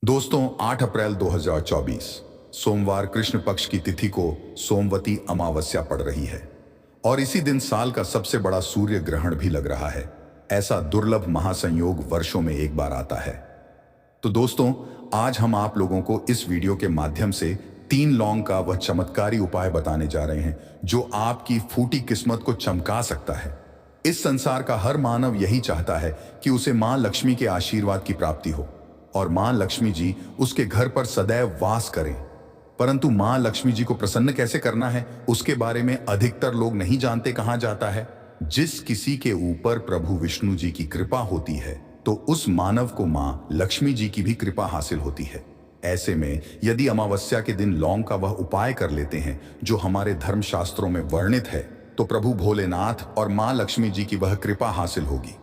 दोस्तों 8 अप्रैल 2024 सोमवार कृष्ण पक्ष की तिथि को सोमवती अमावस्या पड़ रही है और इसी दिन साल का सबसे बड़ा सूर्य ग्रहण भी लग रहा है। ऐसा दुर्लभ महासंयोग वर्षों में एक बार आता है। तो दोस्तों, आज हम आप लोगों को इस वीडियो के माध्यम से 3 लौंग का वह चमत्कारी उपाय बताने जा रहे हैं जो आपकी फूटी किस्मत को चमका सकता है। इस संसार का हर मानव यही चाहता है कि उसे मां लक्ष्मी के आशीर्वाद की प्राप्ति हो और मां लक्ष्मी जी उसके घर पर सदैव वास करें। परंतु मां लक्ष्मी जी को प्रसन्न कैसे करना है, उसके बारे में अधिकतर लोग नहीं जानते। कहा जाता है, जिस किसी के ऊपर प्रभु विष्णु जी की कृपा होती है तो उस मानव को मां लक्ष्मी जी की भी कृपा हासिल होती है। ऐसे में यदि अमावस्या के दिन लौंग का वह उपाय कर लेते हैं जो हमारे धर्मशास्त्रों में वर्णित है, तो प्रभु भोलेनाथ और मां लक्ष्मी जी की वह कृपा हासिल होगी,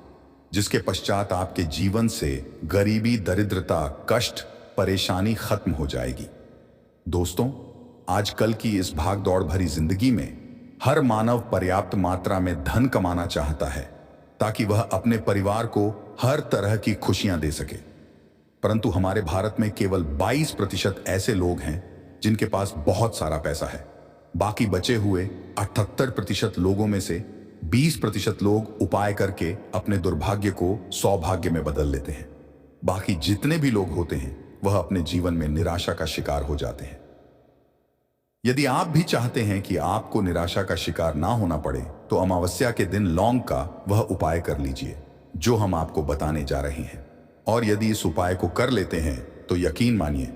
जिसके पश्चात आपके जीवन से गरीबी, दरिद्रता, कष्ट, परेशानी खत्म हो जाएगी। दोस्तों, आजकल की इस भाग दौड़ भरी जिंदगी में हर मानव पर्याप्त मात्रा में धन कमाना चाहता है ताकि वह अपने परिवार को हर तरह की खुशियां दे सके। परंतु हमारे भारत में केवल 22% ऐसे लोग हैं जिनके पास बहुत सारा पैसा है। बाकी बचे हुए 78% लोगों में से 20% लोग उपाय करके अपने दुर्भाग्य को सौभाग्य में बदल लेते हैं। बाकी जितने भी लोग होते हैं वह अपने जीवन में निराशा का शिकार हो जाते हैं। यदि आप भी चाहते हैं कि आपको निराशा का शिकार ना होना पड़े, तो अमावस्या के दिन लौंग का वह उपाय कर लीजिए जो हम आपको बताने जा रहे हैं। और यदि इस उपाय को कर लेते हैं तो यकीन मानिए,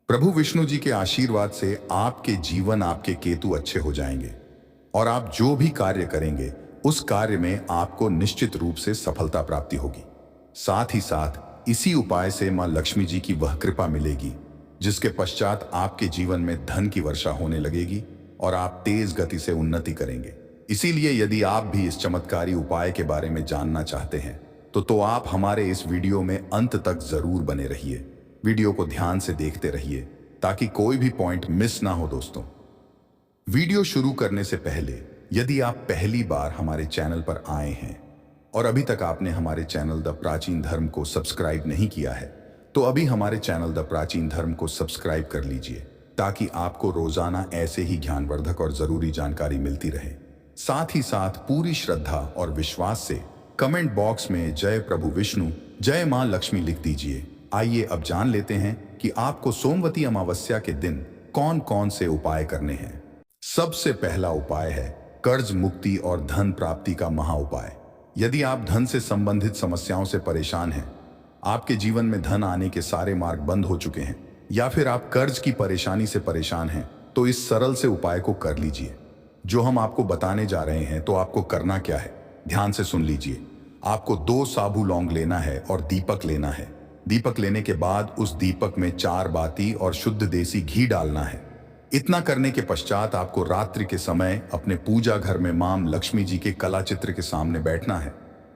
प्रभु विष्णु जी के आशीर्वाद से आपके जीवन, आपके केतु अच्छे हो जाएंगे और आप जो भी कार्य करेंगे उस कार्य में आपको निश्चित रूप से सफलता प्राप्ति होगी। साथ ही साथ इसी उपाय से मां लक्ष्मी जी की वह कृपा मिलेगी जिसके पश्चात आपके जीवन में धन की वर्षा होने लगेगी और आप तेज गति से उन्नति करेंगे। इसीलिए यदि आप भी इस चमत्कारी उपाय के बारे में जानना चाहते हैं तो आप हमारे इस वीडियो में अंत तक जरूर बने रहिए। वीडियो को ध्यान से देखते रहिए ताकि कोई भी पॉइंट मिस ना हो। दोस्तों, वीडियो शुरू करने से पहले यदि आप पहली बार हमारे चैनल पर आए हैं और अभी तक आपने हमारे चैनल द प्राचीन धर्म को सब्सक्राइब नहीं किया है, तो अभी हमारे चैनल द प्राचीन धर्म को सब्सक्राइब कर लीजिए ताकि आपको रोजाना ऐसे ही ज्ञानवर्धक और जरूरी जानकारी मिलती रहे। साथ ही साथ पूरी श्रद्धा और विश्वास से कमेंट बॉक्स में जय प्रभु विष्णु, जय मां लक्ष्मी लिख दीजिए। आइए अब जान लेते हैं कि आपको सोमवती अमावस्या के दिन कौन कौन से उपाय करने हैं। सबसे पहला उपाय है कर्ज मुक्ति और धन प्राप्ति का महा उपाय। यदि आप धन से संबंधित समस्याओं से परेशान हैं, आपके जीवन में धन आने के सारे मार्ग बंद हो चुके हैं, या फिर आप कर्ज की परेशानी से परेशान हैं, तो इस सरल से उपाय को कर लीजिए जो हम आपको बताने जा रहे हैं। तो आपको करना क्या है, ध्यान से सुन लीजिए। आपको 2 साबू लौंग लेना है और दीपक लेना है। दीपक लेने के बाद उस दीपक में 4 बाती और शुद्ध देसी घी डालना है। इतना करने के पश्चात आपको रात्रि के समय अपने पूजा घर में मां लक्ष्मी जी के कला चित्र के सामने बैठना है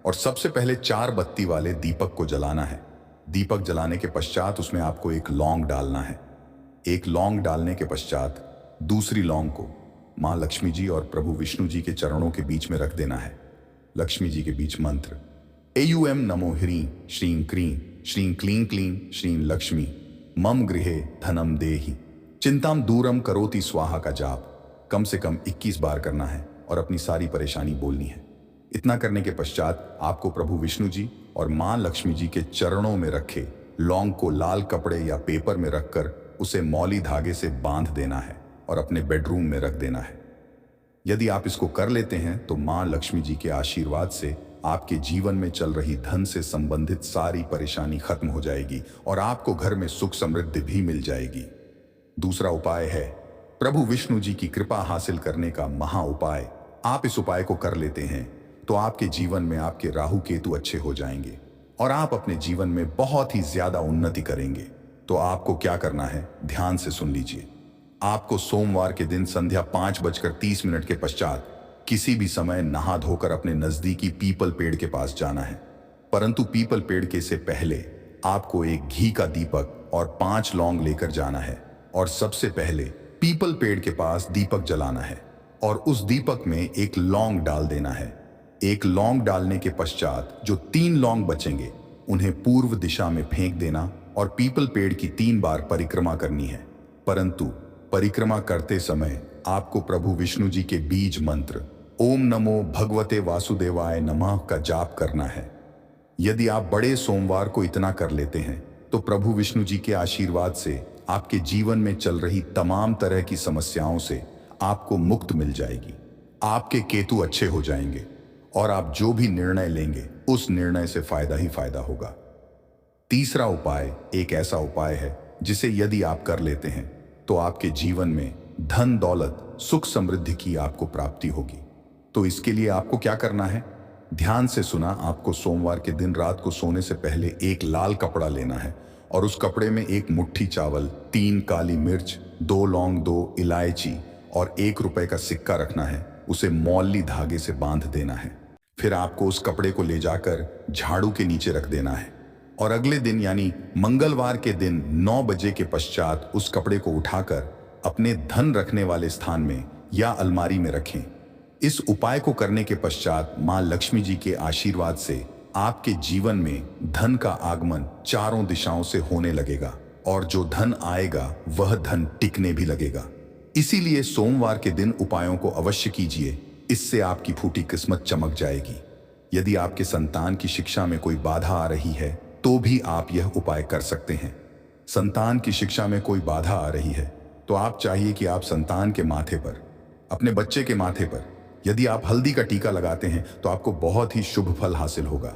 और सबसे पहले 4 बत्ती वाले दीपक को जलाना है। दीपक जलाने के पश्चात उसमें आपको एक लौंग डालना है। एक लौंग डालने के पश्चात दूसरी लौंग को मां लक्ष्मी जी और प्रभु विष्णु जी के चरणों के बीच में रख देना है। लक्ष्मी जी के बीच मंत्र एयूएम नमो ह्रीं श्रीं क्रीं श्रीं क्लीं क्लीं श्रीं लक्ष्मी मम गृहे धनम देहि चिंताम दूरम करोति स्वाहा का जाप कम से कम 21 बार करना है और अपनी सारी परेशानी बोलनी है। इतना करने के पश्चात आपको प्रभु विष्णु जी और मां लक्ष्मी जी के चरणों में रखे लौंग को लाल कपड़े या पेपर में रखकर उसे मौली धागे से बांध देना है और अपने बेडरूम में रख देना है। यदि आप इसको कर लेते हैं तो मां लक्ष्मी जी के आशीर्वाद से आपके जीवन में चल रही धन से संबंधित सारी परेशानी खत्म हो जाएगी और आपको घर में सुख समृद्धि भी मिल जाएगी। दूसरा उपाय है प्रभु विष्णु जी की कृपा हासिल करने का महा उपाय। आप इस उपाय को कर लेते हैं तो आपके जीवन में आपके राहु केतु अच्छे हो जाएंगे और आप अपने जीवन में बहुत ही ज्यादा उन्नति करेंगे। तो आपको क्या करना है, ध्यान से सुन लीजिए। आपको सोमवार के दिन संध्या 5:30 के पश्चात किसी भी समय नहा धोकर अपने नजदीकी पीपल पेड़ के पास जाना है। परंतु पीपल पेड़ के से पहले आपको एक घी का दीपक और 5 लौंग लेकर जाना है और सबसे पहले पीपल पेड़ के पास दीपक जलाना है और उस दीपक में एक लौंग डाल देना है। एक लौंग डालने के पश्चात जो 3 लौंग बचेंगे उन्हें पूर्व दिशा में फेंक देना और पीपल पेड़ की 3 बार परिक्रमा करनी है। परंतु परिक्रमा करते समय आपको प्रभु विष्णु जी के बीज मंत्र ओम नमो भगवते वासुदेवाय नमः का जाप करना है। यदि आप बड़े सोमवार को इतना कर लेते हैं तो प्रभु विष्णु जी के आशीर्वाद से आपके जीवन में चल रही तमाम तरह की समस्याओं से आपको मुक्त मिल जाएगी। आपके केतु अच्छे हो जाएंगे और आप जो भी निर्णय लेंगे उस निर्णय से फायदा ही फायदा होगा। तीसरा उपाय एक ऐसा उपाय है जिसे यदि आप कर लेते हैं तो आपके जीवन में धन दौलत सुख समृद्धि की आपको प्राप्ति होगी। तो इसके लिए आपको क्या करना है, ध्यान से सुना। आपको सोमवार के दिन रात को सोने से पहले एक लाल कपड़ा लेना है और उस कपड़े में 1 मुट्ठी चावल, 3 काली मिर्च, 2 लौंग, 2 इलायची और 1 रुपए का सिक्का रखना है। उसे मौली धागे से बांध देना है। फिर आपको उस कपड़े को ले जाकर झाड़ू के नीचे रख देना है और अगले दिन यानी मंगलवार के दिन 9 बजे के पश्चात उस कपड़े को उठाकर अपने धन रखने वाले स्थान में या अलमारी में रखें। इस उपाय को करने के पश्चात मां लक्ष्मी जी के आशीर्वाद से आपके जीवन में धन का आगमन चारों दिशाओं से होने लगेगा और जो धन आएगा वह धन टिकने भी लगेगा। इसीलिए सोमवार के दिन उपायों को अवश्य कीजिए, इससे आपकी फूटी किस्मत चमक जाएगी। यदि आपके संतान की शिक्षा में कोई बाधा आ रही है तो भी आप यह उपाय कर सकते हैं। संतान की शिक्षा में कोई बाधा आ रही है तो आप चाहिए कि आप संतान के माथे पर, अपने बच्चे के माथे पर यदि आप हल्दी का टीका लगाते हैं तो आपको बहुत ही शुभ फल हासिल होगा।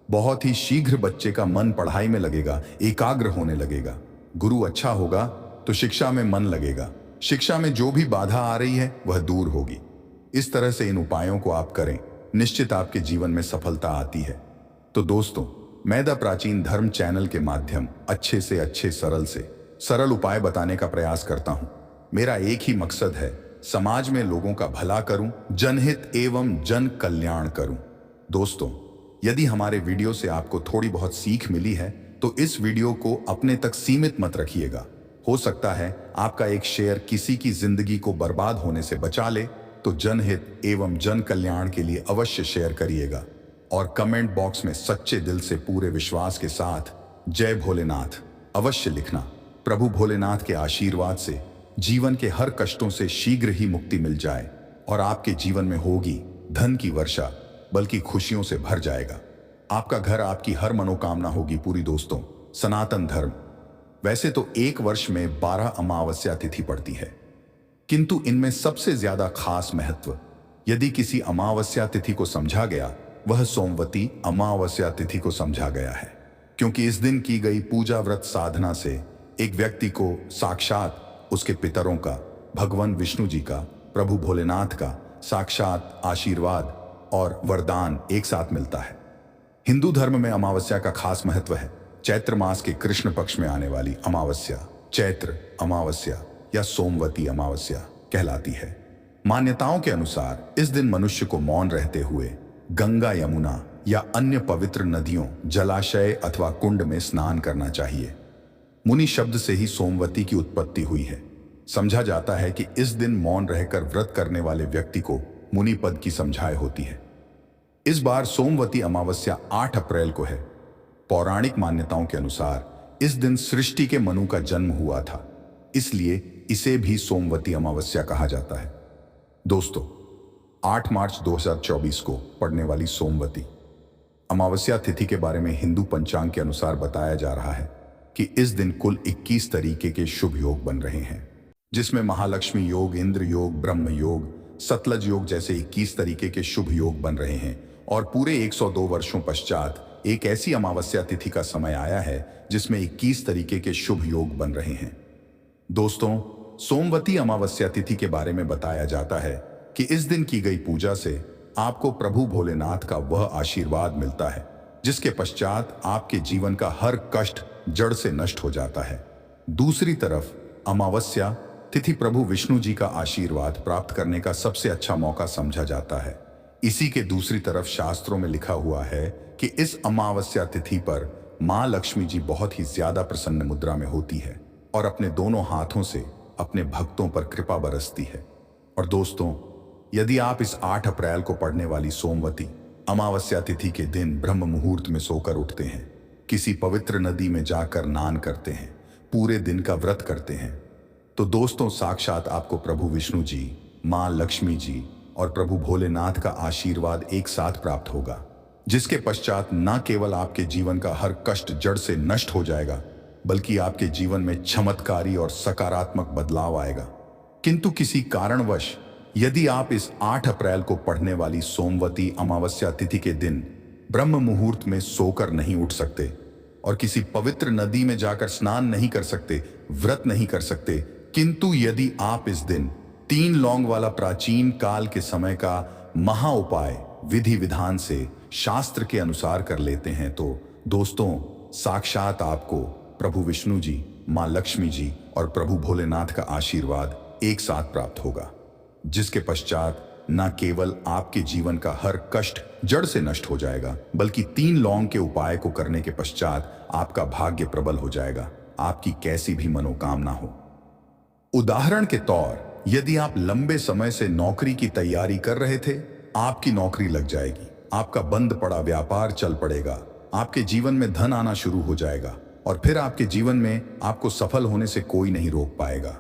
बहुत ही शीघ्र बच्चे का मन पढ़ाई में लगेगा, एकाग्र होने लगेगा। गुरु अच्छा होगा तो शिक्षा में मन लगेगा। शिक्षा में जो भी बाधा आ रही है वह दूर होगी। इस तरह से इन उपायों को आप करें, निश्चित आपके जीवन में सफलता आती है। तो दोस्तों, मैं द प्राचीन धर्म चैनल के माध्यम अच्छे से अच्छे सरल उपाय बताने का प्रयास करता हूं। मेरा एक ही मकसद है, समाज में लोगों का भला करूं, जनहित एवं जन कल्याण करूं। दोस्तों, यदि हमारे वीडियो से आपको थोड़ी बहुत सीख मिली है तो इस वीडियो को अपने तक सीमित मत रखिएगा। हो सकता है आपका एक शेयर किसी की जिंदगी को बर्बाद होने से बचा ले, तो जनहित एवं जन कल्याण के लिए अवश्य शेयर करिएगा और कमेंट बॉक्स में सच्चे दिल से पूरे विश्वास के साथ जय भोलेनाथ अवश्य लिखना। प्रभु भोलेनाथ के आशीर्वाद से जीवन के हर कष्टों से शीघ्र ही मुक्ति मिल जाए और आपके जीवन में होगी धन की वर्षा, बल्कि खुशियों से भर जाएगा। आपका घर, आपकी हर मनोकामना होगी पूरी। दोस्तों, सनातन धर्म वैसे तो एक वर्ष में 12 अमावस्या तिथि पड़ती है, किंतु इनमें सबसे ज्यादा खास महत्व यदि किसी अमावस्या तिथि को समझा गया, वह सोमवती अमावस्या तिथि को समझा गया है। क्योंकि इस दिन की गई पूजा व्रत साधना से एक व्यक्ति को साक्षात उसके पितरों का, भगवान विष्णु जी का, प्रभु भोलेनाथ का साक्षात आशीर्वाद और वरदान एक साथ मिलता है। हिंदू धर्म में अमावस्या का खास महत्व है। चैत्र मास के कृष्ण पक्ष में आने वाली अमावस्या चैत्र अमावस्या या सोमवती अमावस्या कहलाती है। मान्यताओं के अनुसार इस दिन मनुष्य को मौन रहते हुए गंगा, यमुना या अन्य पवित्र नदियों, जलाशय अथवा कुंड में स्नान करना चाहिए। मुनि शब्द से ही सोमवती की उत्पत्ति हुई है। समझा जाता है कि इस दिन मौन रहकर व्रत करने वाले व्यक्ति को मुनि पद की समझाए होती है। इस बार सोमवती अमावस्या 8 अप्रैल को है। पौराणिक मान्यताओं के अनुसार इस दिन सृष्टि के मनु का जन्म हुआ था, इसलिए इसे भी सोमवती अमावस्या कहा जाता है। दोस्तों, 8 मार्च 2024 को पड़ने वाली सोमवती अमावस्या तिथि के बारे में हिंदू पंचांग के अनुसार बताया जा रहा है कि इस दिन कुल 21 तरीके के शुभ योग बन रहे हैं, जिसमें महालक्ष्मी योग, इंद्र योग, ब्रह्म योग, सतलज योग जैसे 21 तरीके के शुभ योग बन रहे हैं। और पूरे 102 वर्षों पश्चात एक ऐसी अमावस्या तिथि का समय आया है जिसमें 21 तरीके के शुभ योग बन रहे हैं। दोस्तों, सोमवती अमावस्या तिथि के बारे में बताया जाता है कि इस दिन की गई पूजा से आपको प्रभु भोलेनाथ का वह आशीर्वाद मिलता है जिसके पश्चात आपके जीवन का हर कष्ट जड़ से नष्ट हो जाता है। दूसरी तरफ अमावस्या तिथि प्रभु विष्णु जी का आशीर्वाद प्राप्त करने का सबसे अच्छा मौका समझा जाता है। इसी के दूसरी तरफ शास्त्रों में लिखा हुआ है कि इस अमावस्या तिथि पर मां लक्ष्मी जी बहुत ही ज्यादा प्रसन्न मुद्रा में होती है और अपने दोनों हाथों से अपने भक्तों पर कृपा बरसती है। और दोस्तों, यदि आप इस 8 अप्रैल को पड़ने वाली सोमवती अमावस्या तिथि के दिन ब्रह्म मुहूर्त में सोकर उठते हैं, किसी पवित्र नदी में जाकर स्नान करते हैं, पूरे दिन का व्रत करते हैं, तो दोस्तों साक्षात आपको प्रभु विष्णु जी, माँ लक्ष्मी जी और प्रभु भोलेनाथ का आशीर्वाद एक साथ प्राप्त होगा, जिसके पश्चात न केवल आपके जीवन का हर कष्ट जड़ से नष्ट हो जाएगा, बल्कि आपके जीवन में चमत्कारी और सकारात्मक बदलाव आएगा। किंतु किसी कारणवश यदि आप इस 8 अप्रैल को पड़ने वाली सोमवती अमावस्या तिथि के दिन ब्रह्म मुहूर्त में सोकर नहीं उठ सकते और किसी पवित्र नदी में जाकर स्नान नहीं कर सकते, व्रत नहीं कर सकते, किंतु यदि आप इस दिन 3 लौंग वाला प्राचीन काल के समय का महा उपाय विधि विधान से शास्त्र के अनुसार कर लेते हैं, तो दोस्तों साक्षात आपको प्रभु विष्णु जी, माँ लक्ष्मी जी और प्रभु भोलेनाथ का आशीर्वाद एक साथ प्राप्त होगा, जिसके पश्चात न केवल आपके जीवन का हर कष्ट जड़ से नष्ट हो जाएगा, बल्कि 3 लौंग के उपाय को करने के पश्चात आपका भाग्य प्रबल हो जाएगा, आपकी कैसी भी मनोकामना हो। उदाहरण के तौर यदि आप लंबे समय से नौकरी की तैयारी कर रहे थे, आपकी नौकरी लग जाएगी, आपका बंद पड़ा व्यापार चल पड़ेगा, आपके जीवन में धन आना शुरू हो जाएगा और फिर आपके जीवन में आपको सफल होने से कोई नहीं रोक पाएगा।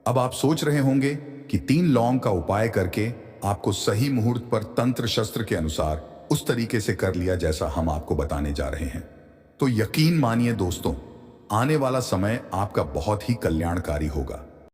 अब आप सोच रहे होंगे कि 3 लौंग का उपाय करके आपको सही मुहूर्त पर तंत्र शस्त्र के अनुसार उस तरीके से कर लिया जैसा हम आपको बताने जा रहे हैं। तो यकीन मानिए दोस्तों, आने वाला समय आपका बहुत ही कल्याणकारी होगा।